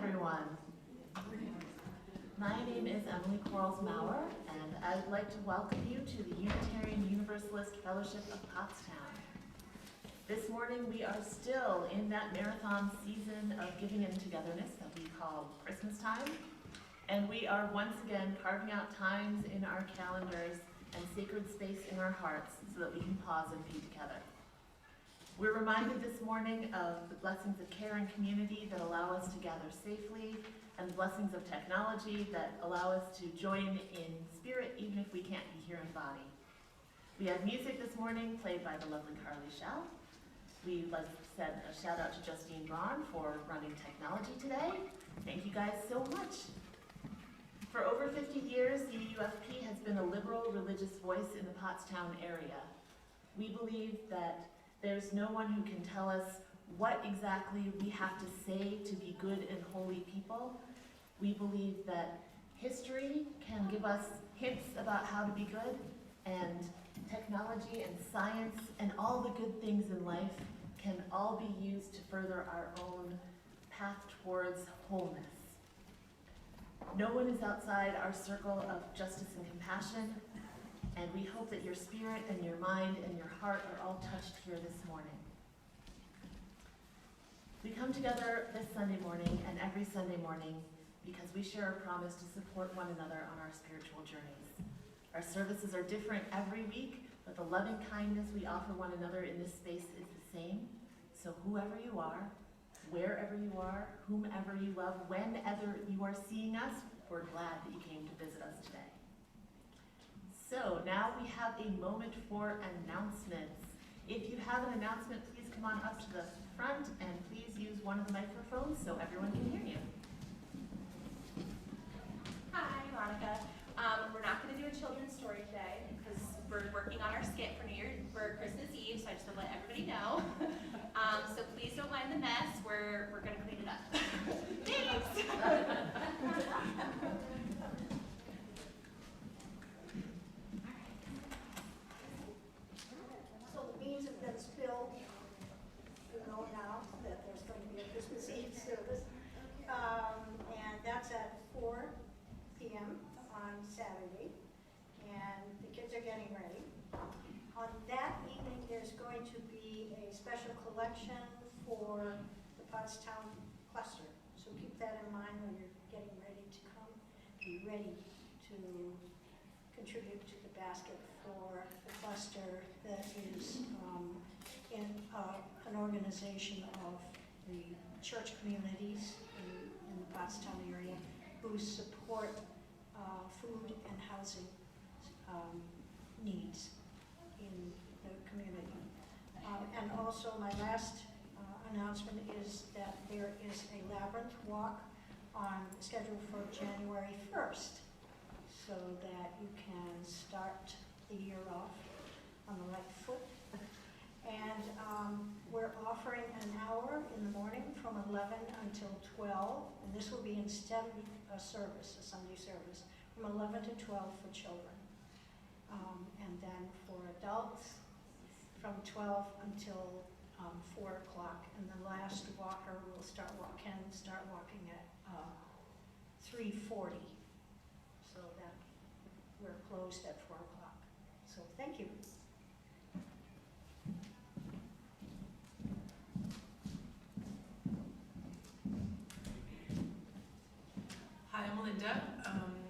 everyone. My name is Emily Quarles-Mowrer, and I'd like to welcome you to the Unitarian Universalist Fellowship of Pottstown. This morning we are still in that marathon season of giving and togetherness that we call Christmas time, and we are once again carving out times in our calendars and sacred space in our hearts so that we can pause and be together. We're reminded this morning of the blessings of care and community that allow us to gather safely, and the blessings of technology that allow us to join in spirit even if we can't be here in body. We had music this morning played by the lovely Carly Schell. We like to send a shout out to Justine Braun for running technology today. Thank you guys so much. For over 50 years, the UFP has been a liberal religious voice in the Pottstown area. We believe that there's no one who can tell us what exactly we have to say to be good and holy people. We believe that history can give us hints about how to be good, and technology and science and all the good things in life can all be used to further our own path towards wholeness. No one is outside our circle of justice and compassion, and we hope that your spirit and your mind and your heart are all touched here this morning. We come together this Sunday morning and every Sunday morning because we share a promise to support one another on our spiritual journeys. Our services are different every week, but the loving kindness we offer one another in this space is the same. So whoever you are, wherever you are, whomever you love, whenever you are seeing us, we're glad that you came to visit us today. So now we have a moment for announcements. If you have an announcement, please come on up to the front and please use one of the microphones so everyone can hear you. Hi, Monica. We're not going to do a children's story today because we're working on our skit for Christmas Eve, so I just want to let everybody know. So please don't mind the mess. We're going to clean it up. Thanks. So the beans have been spilled. You know now that there's going to be a Christmas Eve service. And that's at 4 p.m. on Saturday. And the kids are getting ready. On that evening, there's going to be a special collection for the Pottstown cluster. So keep that in mind when you're getting ready to come. Be ready to contribute to the basket for the cluster that is in an organization of the church communities in the Pottstown area who support food and housing needs in the community. And also my last announcement is that there is a labyrinth walk scheduled for January 1st so that you can start the year off on the right foot. And we're offering an hour in the morning from 11 until 12, and this will be instead of a Sunday service, from 11 to 12 for children. And then for adults, from 12 until 4 o'clock. And the last walker will start walking at 3:40, so that we're closed at 4 o'clock. So thank you. Hi, I'm Linda.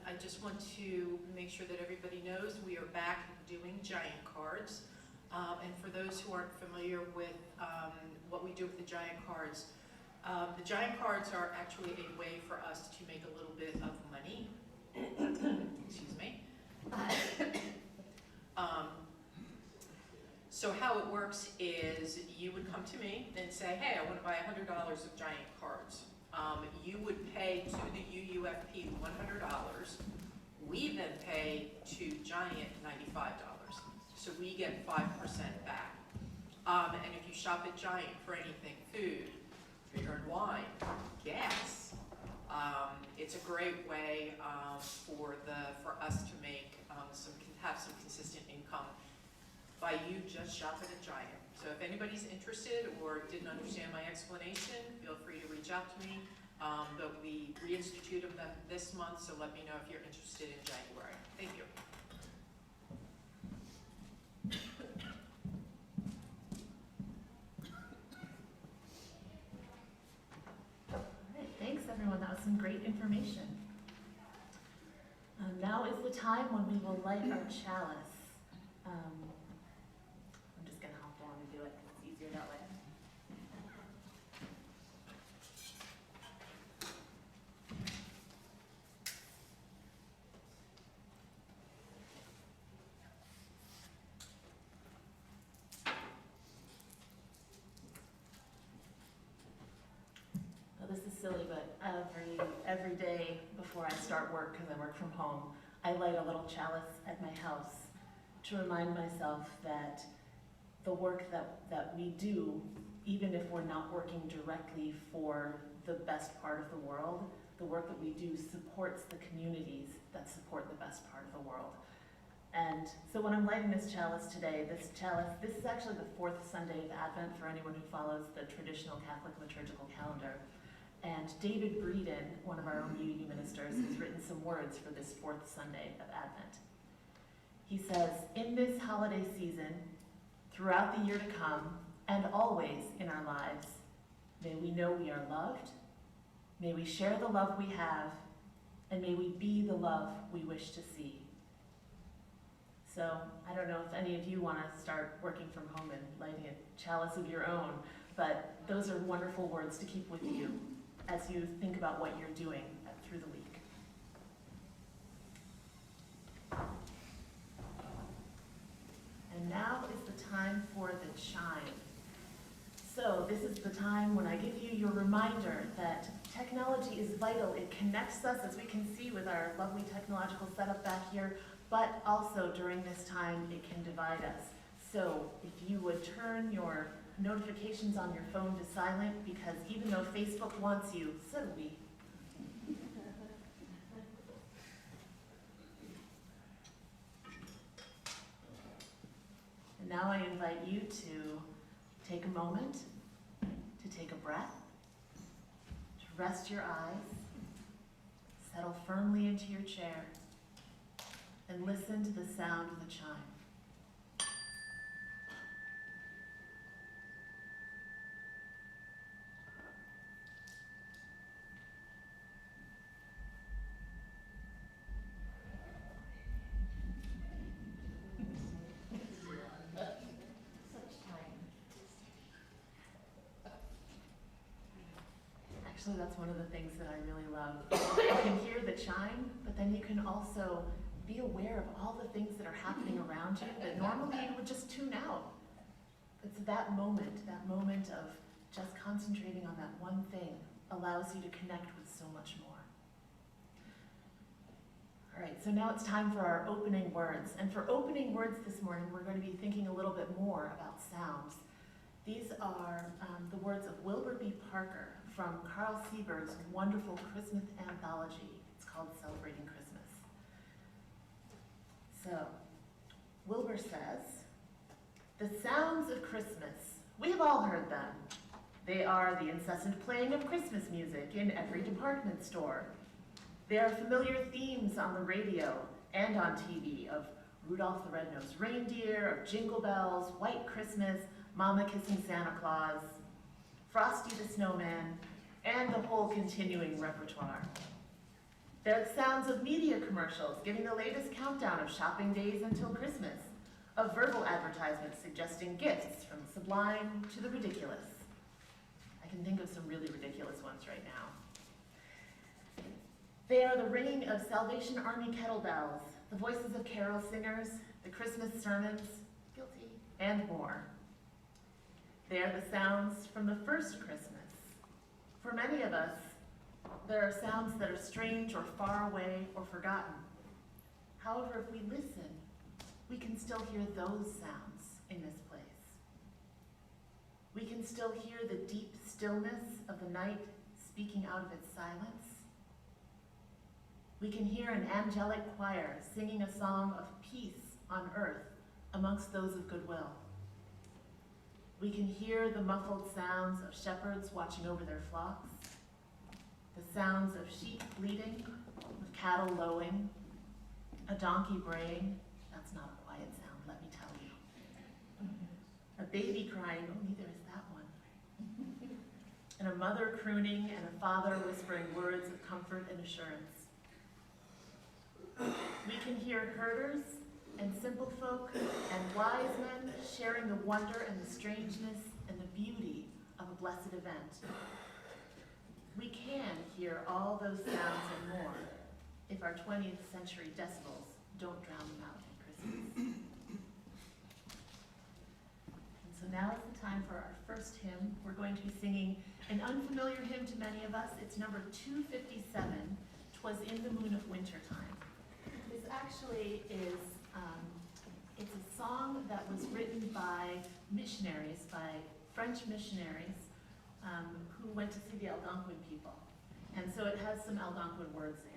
I just want to make sure that everybody knows we are back doing giant cards. And for those who aren't familiar with what we do with the giant cards are actually a way for us to make a little bit of money. Excuse me. So how it works is you would come to me and say, hey, I want to buy $100 of giant cards. You would pay to the UUFP $100. We then pay to Giant $95. So we get 5% back. And if you shop at Giant for anything, food, beer and wine, gas, it's a great way for us to have some consistent income by you just shopping at Giant. So if anybody's interested or didn't understand my explanation, feel free to reach out to me. But we reinstituted them this month, so let me know if you're interested in January. Thank you. All right, thanks everyone, that was some great information. Now is the time when we will light our chalice. I'm just gonna hop down and do it because it's easier that way. Now, this is silly, but every day before I start work, because I work from home, I light a little chalice at my house to remind myself that the work that we do, even if we're not working directly for the best part of the world, the work that we do supports the communities that support the best part of the world. And so when I'm lighting this chalice today, this is actually the fourth Sunday of Advent for anyone who follows the traditional Catholic liturgical calendar. And David Breeden, one of our own UU ministers, has written some words for this fourth Sunday of Advent. He says, "In this holiday season, throughout the year to come, and always in our lives, may we know we are loved, may we share the love we have, and may we be the love we wish to see." So I don't know if any of you want to start working from home and lighting a chalice of your own, but those are wonderful words to keep with you as you think about what you're doing through the week. And now is the time for the chime. So this is the time when I give you your reminder that technology is vital. It connects us, as we can see with our lovely technological setup back here, but also during this time it can divide us. So if you would turn your notifications on your phone to silent, because even though Facebook wants you, so do we. And now I invite you to take a moment, to take a breath, to rest your eyes, settle firmly into your chair, and listen to the sound of the chime. Actually, that's one of the things that I really love. You can hear the chime, but then you can also be aware of all the things that are happening around you that normally you would just tune out. It's that moment of just concentrating on that one thing allows you to connect with so much more. All right, so now it's time for our opening words. And for opening words this morning, we're going to be thinking a little bit more about sounds. These are the words of Wilbur B. Parker from Carl Siebert's wonderful Christmas anthology. It's called Celebrating Christmas. So, Wilbur says, "The sounds of Christmas, we have all heard them. They are the incessant playing of Christmas music in every department store. They are familiar themes on the radio and on TV of Rudolph the Red-Nosed Reindeer, of Jingle Bells, White Christmas, Mama Kissing Santa Claus, Frosty the Snowman, and the whole continuing repertoire. They're the sounds of media commercials giving the latest countdown of shopping days until Christmas, of verbal advertisements suggesting gifts from the sublime to the ridiculous." I can think of some really ridiculous ones right now. "They are the ringing of Salvation Army kettlebells, the voices of carol singers, the Christmas sermons, guilty, and more. They are the sounds from the first Christmas. For many of us, there are sounds that are strange or far away or forgotten. However, if we listen, we can still hear those sounds in this place. We can still hear the deep stillness of the night speaking out of its silence. We can hear an angelic choir singing a song of peace on earth amongst those of goodwill. We can hear the muffled sounds of shepherds watching over their flocks. The sounds of sheep bleating, of cattle lowing, a donkey braying. That's not a quiet sound, let me tell you. A baby crying, oh, neither is that one. And a mother crooning and a father whispering words of comfort and assurance. We can hear herders and simple folk and wise men sharing the wonder and the strangeness and the beauty of a blessed event. We can hear all those sounds and more if our 20th century decibels don't drown them out at Christmas. And so now is the time for our first hymn. We're going to be singing an unfamiliar hymn to many of us. It's number 257, "'Twas in the Moon of Wintertime." This actually is, it's a song that was written by missionaries, by French missionaries, who went to see the Algonquin people. And so it has some Algonquin words in it.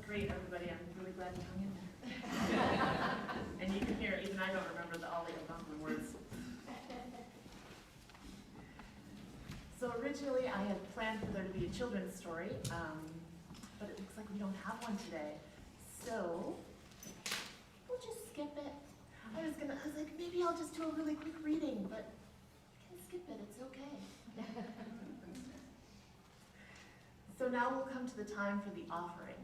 Great, everybody. I'm really glad you hung in there. And you can hear, even I don't remember all the Algonquin words. So originally I had planned for there to be a children's story, but it looks like we don't have one today. So we'll just skip it. I was like, maybe I'll just do a really quick reading, but I can skip it, it's okay. So now we'll come to the time for the offering.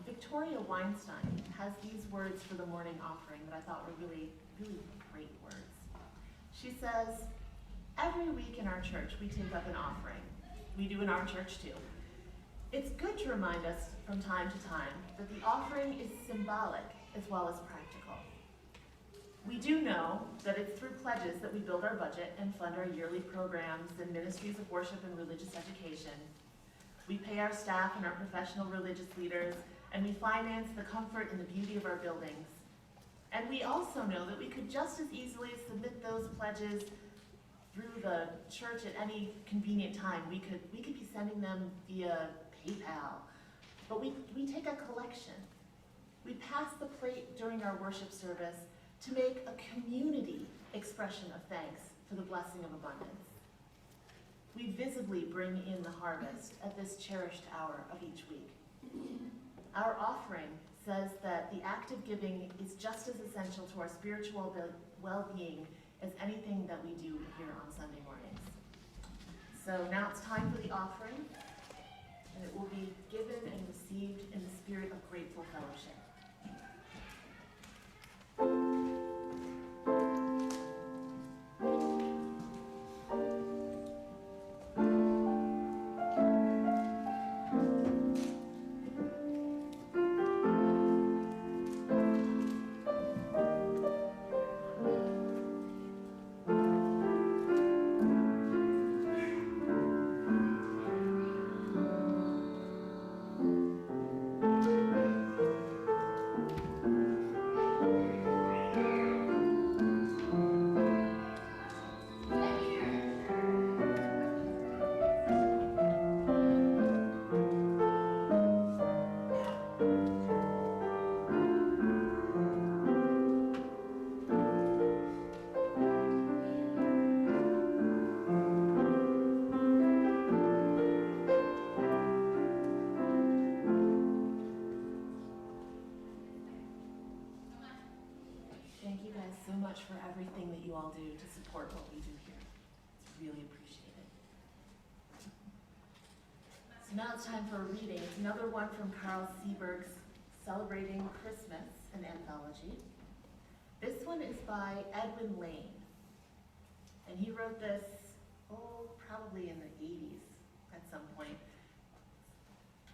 Victoria Weinstein has these words for the morning offering that I thought were really, really great words. She says, every week in our church we take up an offering. We do in our church too. It's good to remind us from time to time that the offering is symbolic as well as practical. We do know that it's through pledges that we build our budget and fund our yearly programs and ministries of worship and religious education. We pay our staff and our professional religious leaders, and we finance the comfort and the beauty of our buildings. And we also know that we could just as easily submit those pledges through the church at any convenient time. We could be sending them via PayPal, but we take a collection. We pass the plate during our worship service to make a community expression of thanks for the blessing of abundance. We visibly bring in the harvest at this cherished hour of each week. Our offering says that the act of giving is just as essential to our spiritual well-being as anything that we do here on Sunday mornings. So now it's time for the offering, and it will be given and received in the spirit of grateful fellowship. support what we do here. It's really appreciated. So now it's time for a reading. It's another one from Carl Seberg's Celebrating Christmas, an anthology. This one is by Edwin Lane. And he wrote this, probably in the 80s at some point.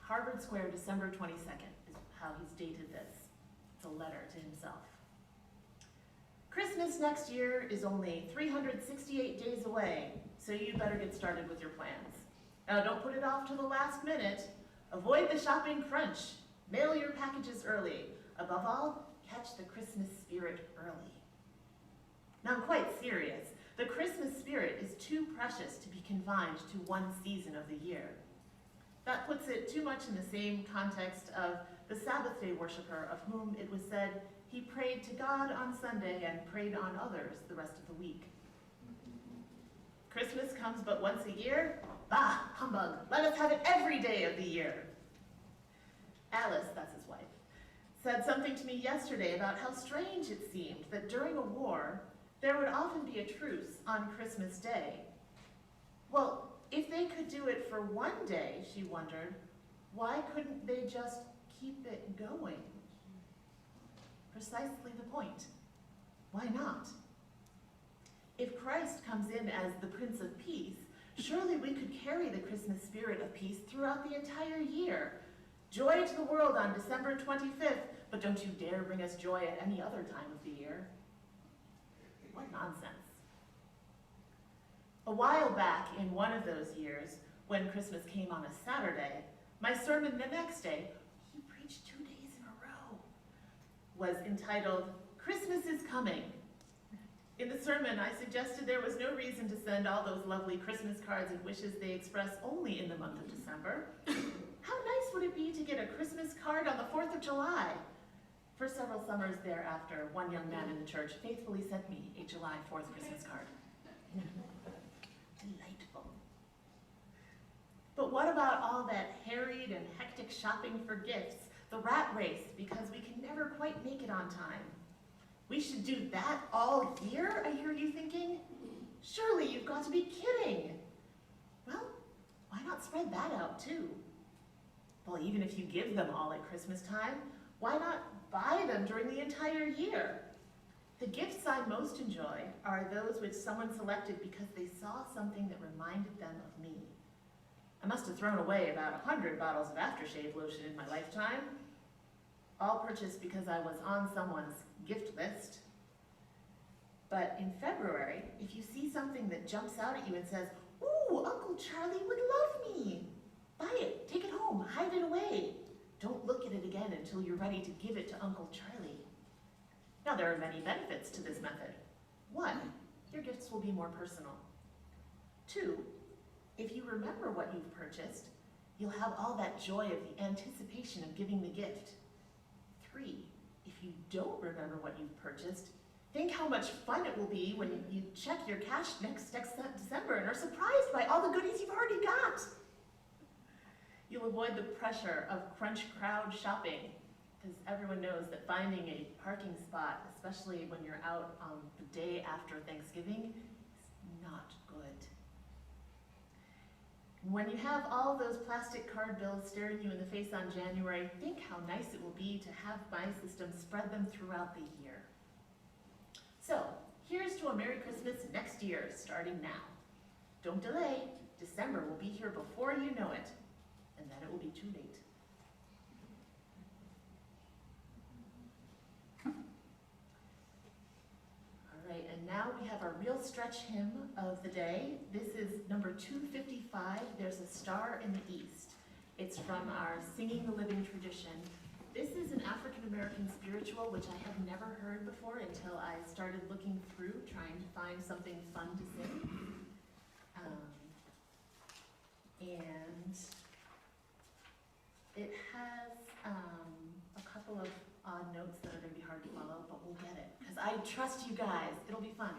Harvard Square, December 22nd is how he's dated this. It's a letter to himself. Christmas next year is only 368 days away, so you'd better get started with your plans. Now don't put it off to the last minute. Avoid the shopping crunch. Mail your packages early. Above all, catch the Christmas spirit early. Now I'm quite serious. The Christmas spirit is too precious to be confined to one season of the year. That puts it too much in the same context of the Sabbath day worshiper of whom it was said he prayed to God on Sunday and prayed on others the rest of the week. Christmas comes but once a year? Bah, humbug, let us have it every day of the year. Alice, that's his wife, said something to me yesterday about how strange it seemed that during a war, there would often be a truce on Christmas Day. Well, if they could do it for one day, she wondered, why couldn't they just keep it going? Precisely the point. Why not? If Christ comes in as the Prince of Peace, surely we could carry the Christmas spirit of peace throughout the entire year. Joy to the world on December 25th, but don't you dare bring us joy at any other time of the year. What nonsense. A while back, in one of those years, when Christmas came on a Saturday, my sermon the next day, he preached 2 days in a row, was entitled, Christmas is Coming. In the sermon, I suggested there was no reason to send all those lovely Christmas cards and wishes they express only in the month of December. How nice would it be to get a Christmas card on the 4th of July? For several summers thereafter, one young man in the church faithfully sent me a July 4th Christmas card. Delightful. But what about all that harried and hectic shopping for gifts, the rat race, because we can never quite make it on time? We should do that all year, I hear you thinking? Surely you've got to be kidding. Well, why not spread that out too? Well, even if you give them all at Christmas time, why not buy them during the entire year? The gifts I most enjoy are those which someone selected because they saw something that reminded them of me. I must have thrown away about 100 bottles of aftershave lotion in my lifetime, all purchased because I was on someone's gift list. But in February, if you see something that jumps out at you and says, ooh, Uncle Charlie would love me, buy it, take it home, hide it away. Don't look at it again until you're ready to give it to Uncle Charlie. Now, there are many benefits to this method. 1, your gifts will be more personal. 2, if you remember what you've purchased, you'll have all that joy of the anticipation of giving the gift. 3, if you don't remember what you've purchased, think how much fun it will be when you check your cash next December and are surprised by all the goodies you've already got. You'll avoid the pressure of crunch crowd shopping, because everyone knows that finding a parking spot, especially when you're out on the day after Thanksgiving, is not good. When you have all those plastic card bills staring you in the face on January, think how nice it will be to have my system spread them throughout the year. So, here's to a Merry Christmas next year, starting now. Don't delay. December will be here before you know it, and then it will be too late. All right, and now we have our real stretch hymn of the day. This is number 255, There's a Star in the East. It's from our Singing the Living tradition. This is an African-American spiritual, which I had never heard before until I started looking through, trying to find something fun to sing. And it has a couple of odd notes that are going to be hard to follow, but we'll get it. Because I trust you guys. It'll be fun.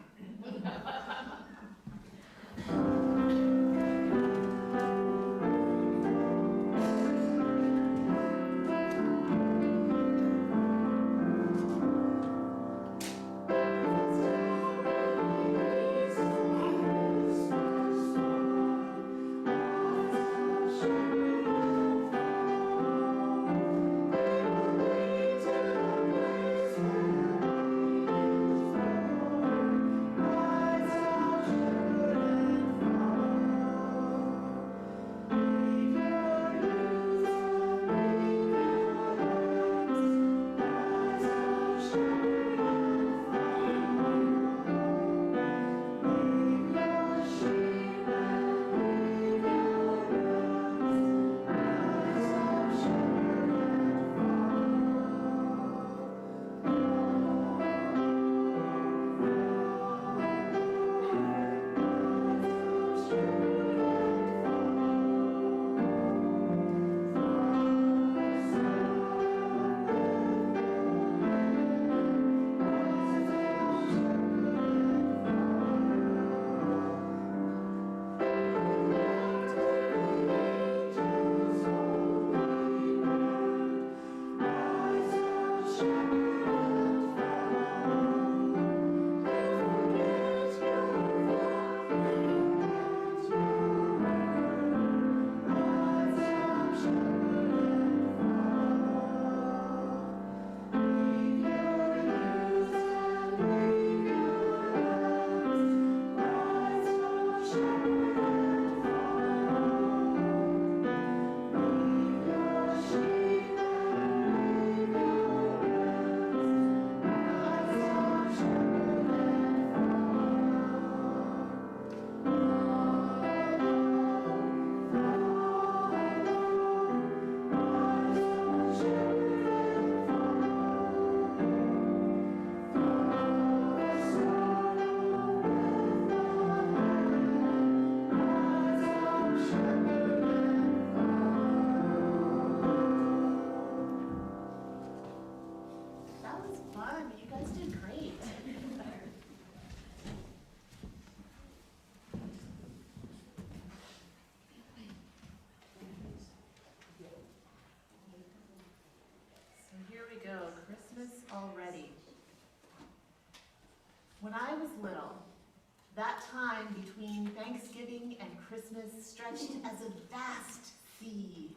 time between Thanksgiving and Christmas stretched as a vast sea.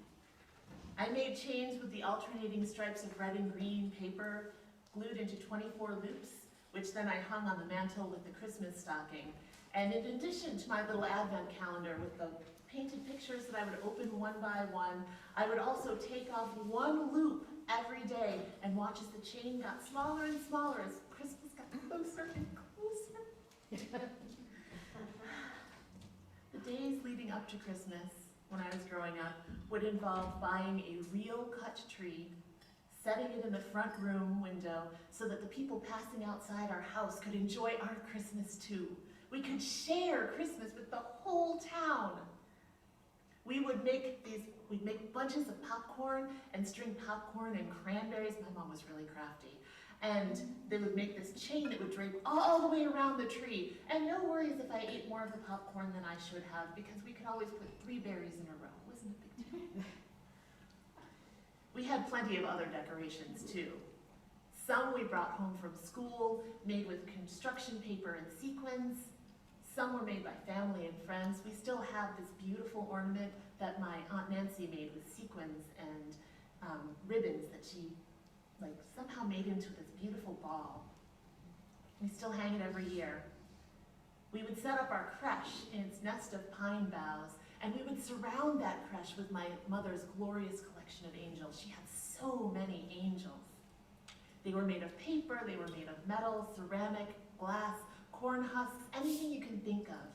I made chains with the alternating stripes of red and green paper glued into 24 loops, which then I hung on the mantle with the Christmas stocking. And in addition to my little advent calendar with the painted pictures that I would open one by one, I would also take off one loop every day and watch as the chain got smaller and smaller as Christmas got closer and closer. The days leading up to Christmas, when I was growing up, would involve buying a real cut tree, setting it in the front room window so that the people passing outside our house could enjoy our Christmas too. We could share Christmas with the whole town. We'd make bunches of popcorn and string popcorn and cranberries. My mom was really crafty. And they would make this chain that would drape all the way around the tree. And no worries if I ate more of the popcorn than I should have, because we could always put 3 berries in a row. It wasn't a big deal. We had plenty of other decorations too. Some we brought home from school, made with construction paper and sequins. Some were made by family and friends. We still have this beautiful ornament that my Aunt Nancy made with sequins and ribbons that she somehow made into this beautiful ball. We still hang it every year. We would set up our creche in its nest of pine boughs, and we would surround that creche with my mother's glorious collection of angels. She had so many angels. They were made of paper, they were made of metal, ceramic, glass, corn husks, anything you can think of.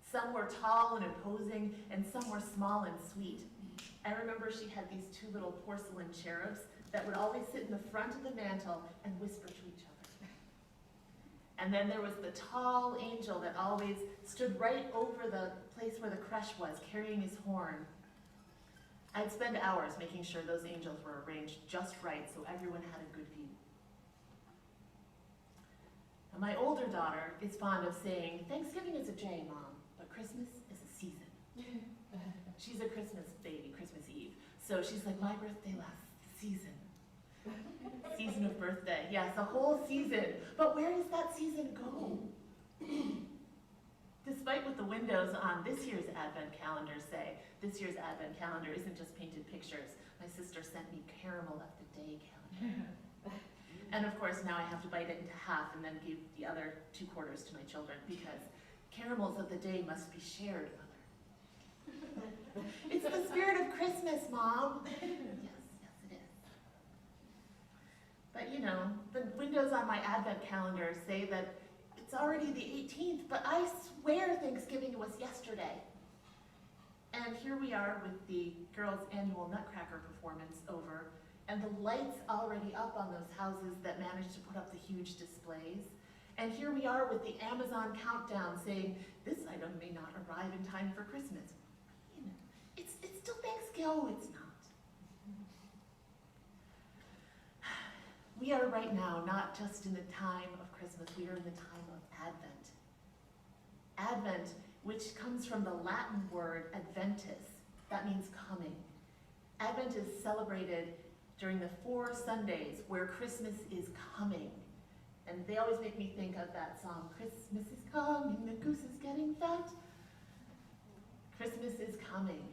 Some were tall and imposing, and some were small and sweet. I remember she had these 2 little porcelain cherubs that would always sit in the front of the mantle and whisper to each other. And then there was the tall angel that always stood right over the place where the creche was, carrying his horn. I'd spend hours making sure those angels were arranged just right so everyone had a good view. Now, my older daughter is fond of saying, Thanksgiving is a day, Mom, but Christmas is a season. She's a Christmas baby, Christmas Eve. So she's like, my birthday lasts the season. Season of birthday, yes, a whole season. But where does that season go? Despite what the windows on this year's Advent calendar say, this year's Advent calendar isn't just painted pictures. My sister sent me caramel of the day calendar. And of course, now I have to bite it into half and then give the other 2 quarters to my children, because caramels of the day must be shared, Mother. It's the spirit of Christmas, Mom. Yes, it is. But you know, the windows on my Advent calendar say that it's already the 18th, but I swear Thanksgiving was yesterday. And here we are with the girls' annual Nutcracker performance over, and the lights already up on those houses that managed to put up the huge displays. And here we are with the Amazon countdown saying, this item may not arrive in time for Christmas. You know, it's still Thanksgiving. Oh, it's not. We are right now not just in the time of Christmas, we are in the time of Advent. Advent, which comes from the Latin word adventus, that means coming. Advent is celebrated during the 4 Sundays where Christmas is coming. And they always make me think of that song, Christmas is coming, the goose is getting fat. Christmas is coming.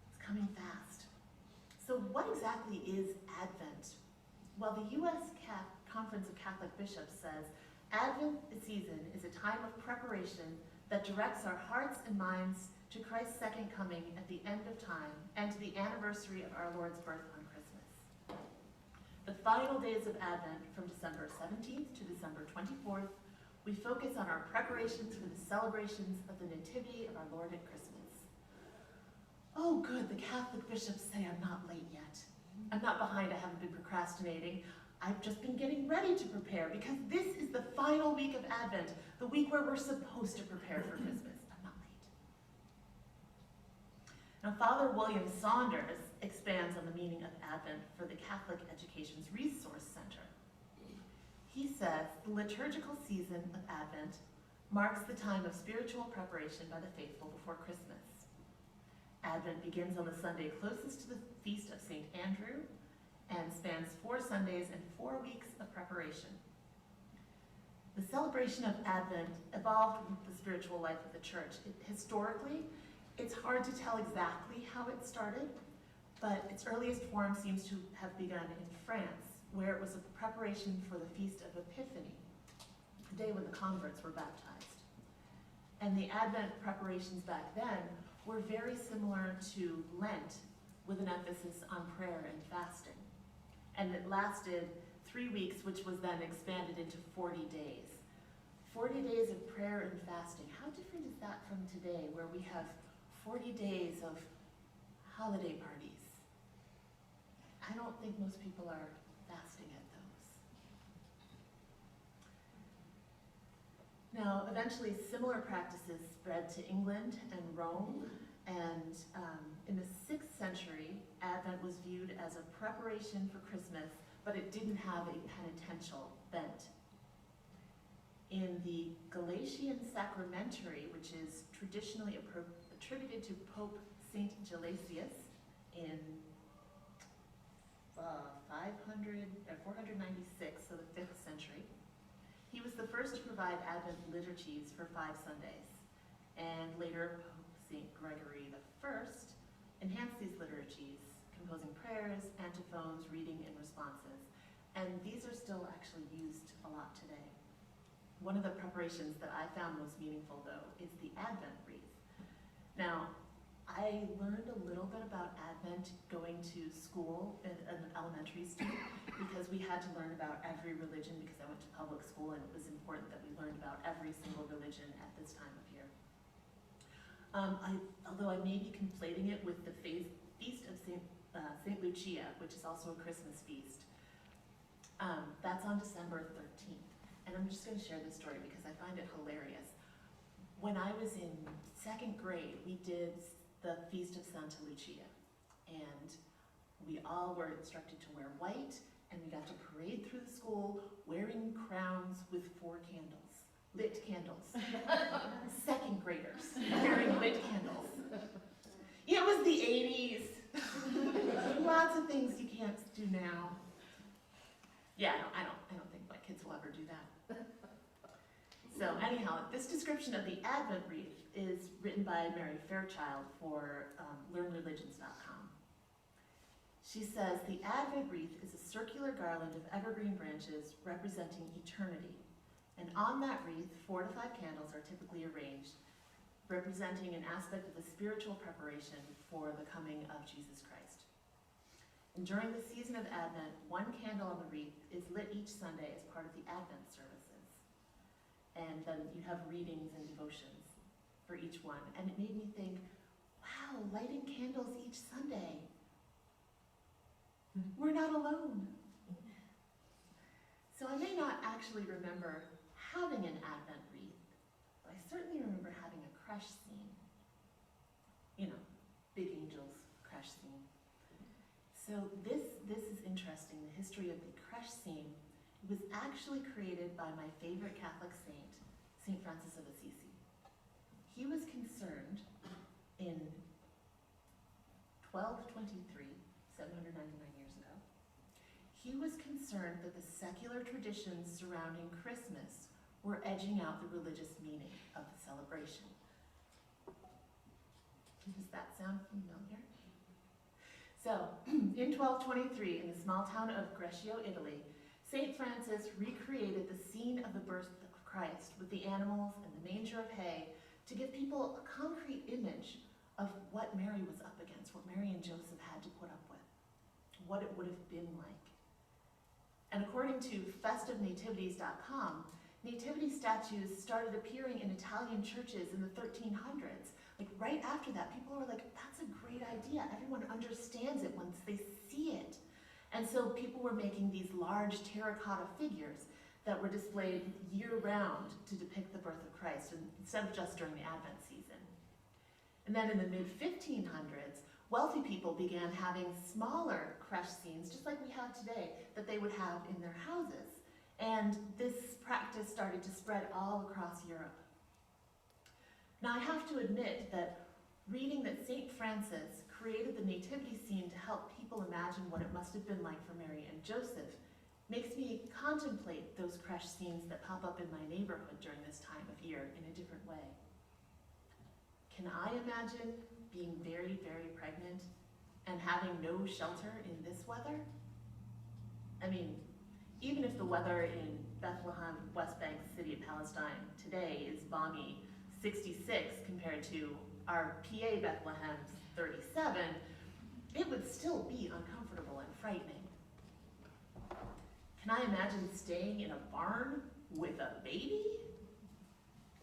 It's coming fast. So what exactly is Advent? Well, the U.S. Conference of Catholic Bishops says, Advent season is a time of preparation that directs our hearts and minds to Christ's second coming at the end of time and to the anniversary of our Lord's birth on Christmas. The final days of Advent, from December 17th to December 24th, we focus on our preparations for the celebrations of the Nativity of our Lord at Christmas. Oh good, the Catholic bishops say I'm not late yet. I'm not behind, I haven't been procrastinating. I've just been getting ready to prepare because this is the final week of Advent, the week where we're supposed to prepare for Christmas. I'm not late. Now, Father William Saunders expands on the meaning of Advent for the Catholic Education's Resource Center. He says the liturgical season of Advent marks the time of spiritual preparation by the faithful before Christmas. Advent begins on the Sunday closest to the feast of St. Andrew – and spans 4 Sundays and 4 weeks of preparation. The celebration of Advent evolved with the spiritual life of the church. Historically, it's hard to tell exactly how it started, but its earliest form seems to have begun in France, where it was a preparation for the Feast of Epiphany, the day when the converts were baptized. And the Advent preparations back then were very similar to Lent, with an emphasis on prayer and fasting. And it lasted 3 weeks, which was then expanded into 40 days. 40 days of prayer and fasting. How different is that from today, where we have 40 days of holiday parties? I don't think most people are fasting at those. Now, eventually similar practices spread to England and Rome, and in the 6th century, Advent was viewed as a preparation for Christmas, but it didn't have a penitential bent. In the Galatian Sacramentary, which is traditionally attributed to Pope Saint Gelasius in 496, so the 5th century, he was the first to provide Advent liturgies for 5 Sundays, and later Pope Saint Gregory I enhanced these liturgies, composing prayers, antiphons, reading, and responses. And these are still actually used a lot today. One of the preparations that I found most meaningful, though, is the Advent wreath. Now, I learned a little bit about Advent going to school as an elementary student, because we had to learn about every religion, because I went to public school and it was important that we learned about every single religion at this time of year. Although I may be conflating it with the Feast of Saint Lucia, which is also a Christmas feast. That's on December 13th. And I'm just going to share this story because I find it hilarious. When I was in 2nd grade, we did the Feast of Santa Lucia. And we all were instructed to wear white, and we got to parade through the school wearing crowns with 4 candles, lit candles. 2nd graders wearing lit candles. It was the 80s. Lots of things you can't do now. Yeah, no, I don't think my kids will ever do that. So anyhow, this description of the Advent wreath is written by Mary Fairchild for LearnReligions.com. She says, the Advent wreath is a circular garland of evergreen branches representing eternity. And on that wreath, 4 to 5 candles are typically arranged, representing an aspect of the spiritual preparation for the coming of Jesus Christ. And during the season of Advent, 1 candle on the wreath is lit each Sunday as part of the Advent services. And then you have readings and devotions for each one. And it made me think, wow, lighting candles each Sunday. We're not alone. So I may not actually remember having an Advent wreath, but I certainly remember having a crush scene. You know, big angels crush scene. So this is interesting, the history of the crush scene. It was actually created by my favorite Catholic saint, St. Francis of Assisi. He was concerned in 1223, 799 years ago, he was concerned that the secular traditions surrounding Christmas were edging out the religious meaning of the celebration. Does that sound familiar? So, in 1223, in the small town of Greccio, Italy, St. Francis recreated the scene of the birth of Christ with the animals and the manger of hay to give people a concrete image of what Mary was up against, what Mary and Joseph had to put up with, what it would have been like. And according to festivenativities.com, nativity statues started appearing in Italian churches in the 1300s. Like right after that, people were like, that's a great idea. Everyone understands it once they see it. And so people were making these large terracotta figures that were displayed year-round to depict the birth of Christ, instead of just during the Advent season. And then in the mid-1500s, wealthy people began having smaller crush scenes, just like we have today, that they would have in their houses. And this practice started to spread all across Europe. Now I have to admit that reading that St. Francis created the nativity scene to help people imagine what it must have been like for Mary and Joseph makes me contemplate those crush scenes that pop up in my neighborhood during this time of year in a different way. Can I imagine being very, very pregnant and having no shelter in this weather? I mean, even if the weather in Bethlehem, West Bank, City of Palestine today is balmy 66 compared to our PA Bethlehem's 37, it would still be uncomfortable and frightening. Can I imagine staying in a barn with a baby?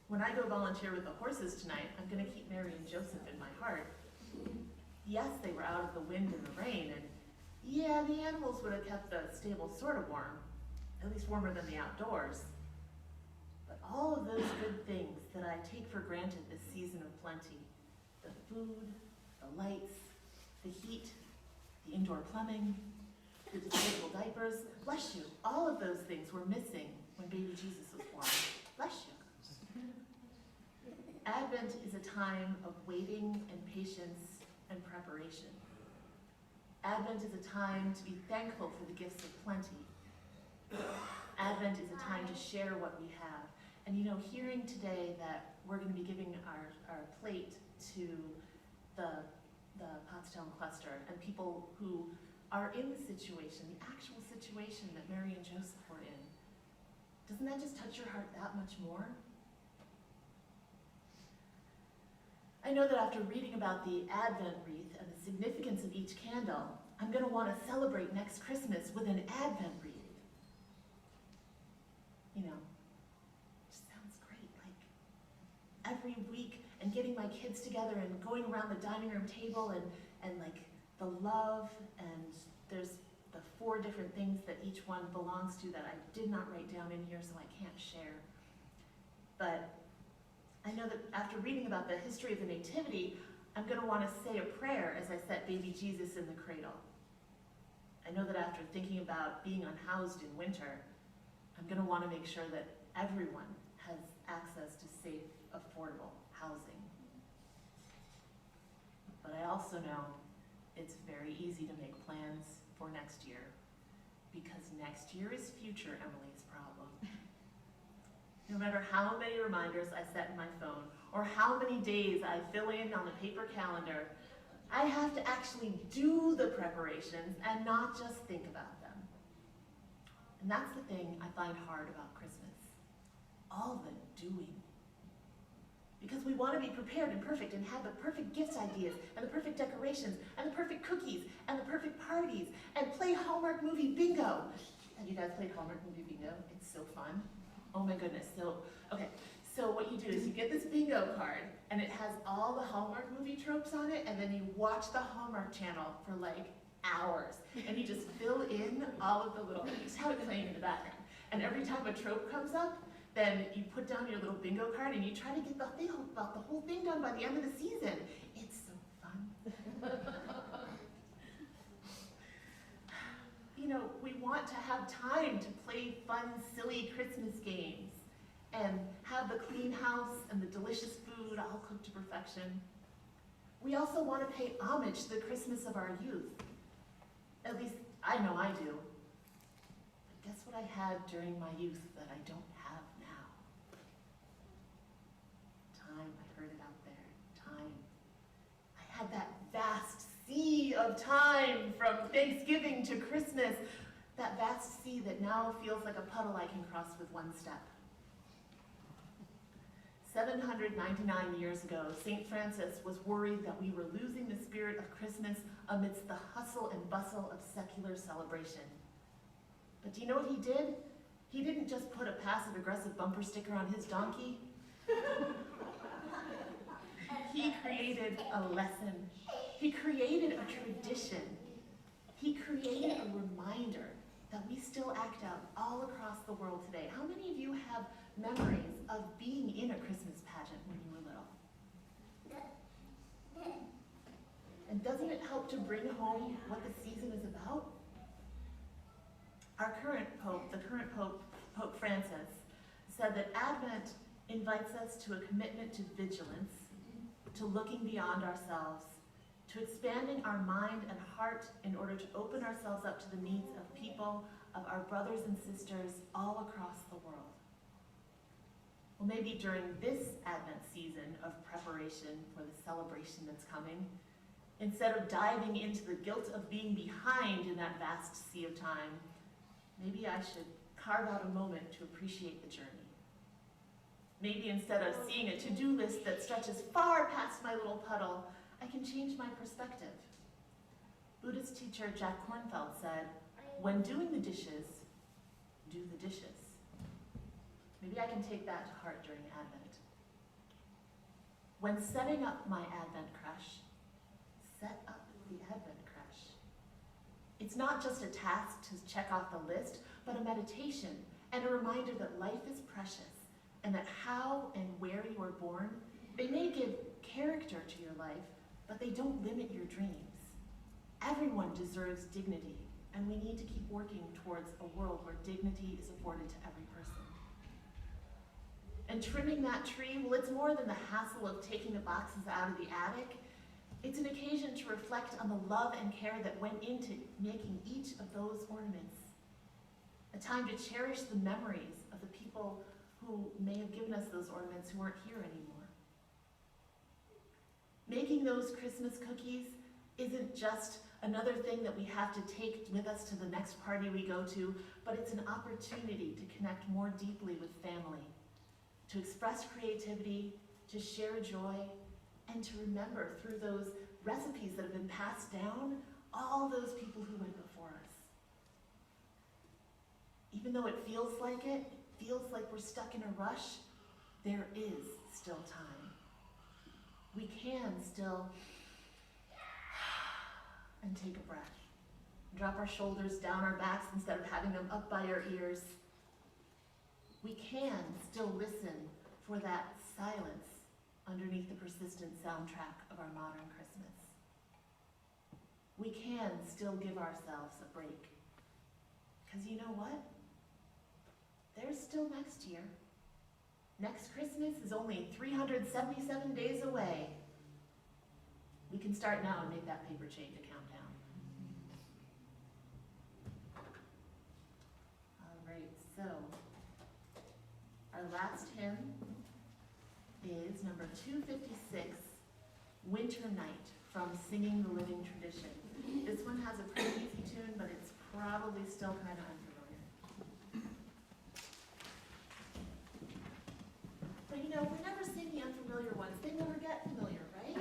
When I go volunteer with the horses tonight, I'm going to keep Mary and Joseph in my heart. Yes, they were out of the wind and the rain, and yeah, the animals would have kept the stable sort of warm, at least warmer than the outdoors. But all of those good things that I take for granted this season of plenty, the food, the lights, the heat, the indoor plumbing, the disposable diapers, bless you, all of those things were missing when baby Jesus was born. Bless you. Advent is a time of waiting and patience and preparation. Advent is a time to be thankful for the gifts of plenty. Advent is a time to share what we have. And you know, hearing today that we're going to be giving our plate to the Pottstown cluster and people who are in the situation, the actual situation that Mary and Joseph were in, doesn't that just touch your heart that much more? I know that after reading about the Advent wreath and the significance of each candle, I'm going to want to celebrate next Christmas with an Advent wreath. You know, it just sounds great, like every week and getting my kids together and going around the dining room table and like the love, and there's the 4 different things that each one belongs to that I did not write down in here, so I can't share. But I know that after reading about the history of the Nativity, I'm going to want to say a prayer as I set baby Jesus in the cradle. I know that after thinking about being unhoused in winter, I'm going to want to make sure that everyone has access to safe, affordable housing. But I also know it's very easy to make plans for next year, because next year is future Emily's problem. No matter how many reminders I set in my phone, or how many days I fill in on the paper calendar, I have to actually do the preparations and not just think about them. And that's the thing I find hard about Christmas. All the doing. Because we want to be prepared and perfect and have the perfect gift ideas and the perfect decorations and the perfect cookies and the perfect parties and play Hallmark movie bingo. Have you guys played Hallmark movie bingo? It's so fun. Oh my goodness. So what you do is you get this bingo card and it has all the Hallmark movie tropes on it, and then you watch the Hallmark channel for like hours. And you just fill in all of the little, you just have it playing in the background. And every time a trope comes up, then you put down your little bingo card and you try to get the whole thing done by the end of the season. It's so fun. You know, we want to have time to play fun, silly Christmas games and have the clean house and the delicious food all cooked to perfection. We also want to pay homage to the Christmas of our youth. At least, I know I do. But guess what I had during my youth that I don't have now? Time, I heard it out there, time. I had that vast sea of time from Thanksgiving to Christmas, that vast sea that now feels like a puddle I can cross with one step. 799 years ago, St. Francis was worried that we were losing the spirit of Christmas amidst the hustle and bustle of secular celebration. But do you know what he did? He didn't just put a passive-aggressive bumper sticker on his donkey. He created a lesson. He created a tradition. He created a reminder that we still act out all across the world today. How many of you have memories of being in a Christmas pageant when you were little? And doesn't it help to bring home what the season is about? Our current Pope, the current Pope, Pope Francis, said that Advent invites us to a commitment to vigilance, to looking beyond ourselves, to expanding our mind and heart in order to open ourselves up to the needs of people of our brothers and sisters all across the world. Well, maybe during this Advent season of preparation for the celebration that's coming, instead of diving into the guilt of being behind in that vast sea of time, maybe I should carve out a moment to appreciate the journey. Maybe instead of seeing a to-do list that stretches far past my little puddle, I can change my perspective. Buddhist teacher Jack Kornfield said, "When doing the dishes, do the dishes." Maybe I can take that to heart during Advent. When setting up my Advent creche, set up the Advent creche. It's not just a task to check off the list, but a meditation and a reminder that life is precious and that how and where you were born, they may give character to your life, but they don't limit your dreams. Everyone deserves dignity, and we need to keep working towards a world where dignity is afforded to every person. And trimming that tree, well, it's more than the hassle of taking the boxes out of the attic. It's an occasion to reflect on the love and care that went into making each of those ornaments. A time to cherish the memories of the people who may have given us those ornaments who aren't here anymore. Making those Christmas cookies isn't just another thing that we have to take with us to the next party we go to, but it's an opportunity to connect more deeply with family, to express creativity, to share joy, and to remember through those recipes that have been passed down, all those people who went before us. Even though it feels like we're stuck in a rush, there is still time. We can still and take a breath. Drop our shoulders down our backs instead of having them up by our ears. We can still listen for that silence underneath the persistent soundtrack of our modern Christmas. We can still give ourselves a break. Because you know what? There's still next year. Next Christmas is only 377 days away. We can start now and make that paper chain to count down. All right, so our last hymn is number 256, Winter Night, from Singing the Living Tradition. This one has a pretty easy tune, but it's probably still kind of unfamiliar. But you know, we never sing the unfamiliar ones. They never get familiar, right?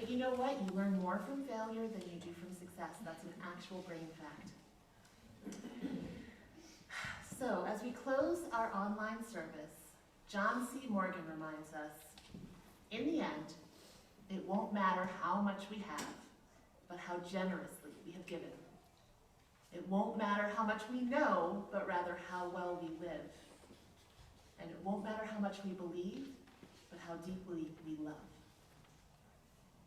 But you know what? You learn more from failure than you do from success. That's an actual brain fact. So, as we close our online service, John C. Morgan reminds us, in the end, it won't matter how much we have, but how generously we have given. It won't matter how much we know, but rather how well we live. And it won't matter how much we believe, but how deeply we love.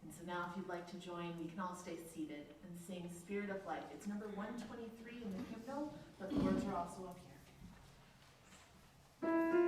And so now if you'd like to join, we can all stay seated and sing Spirit of Life. It's number 123 in the hymnal, but the words are also up here.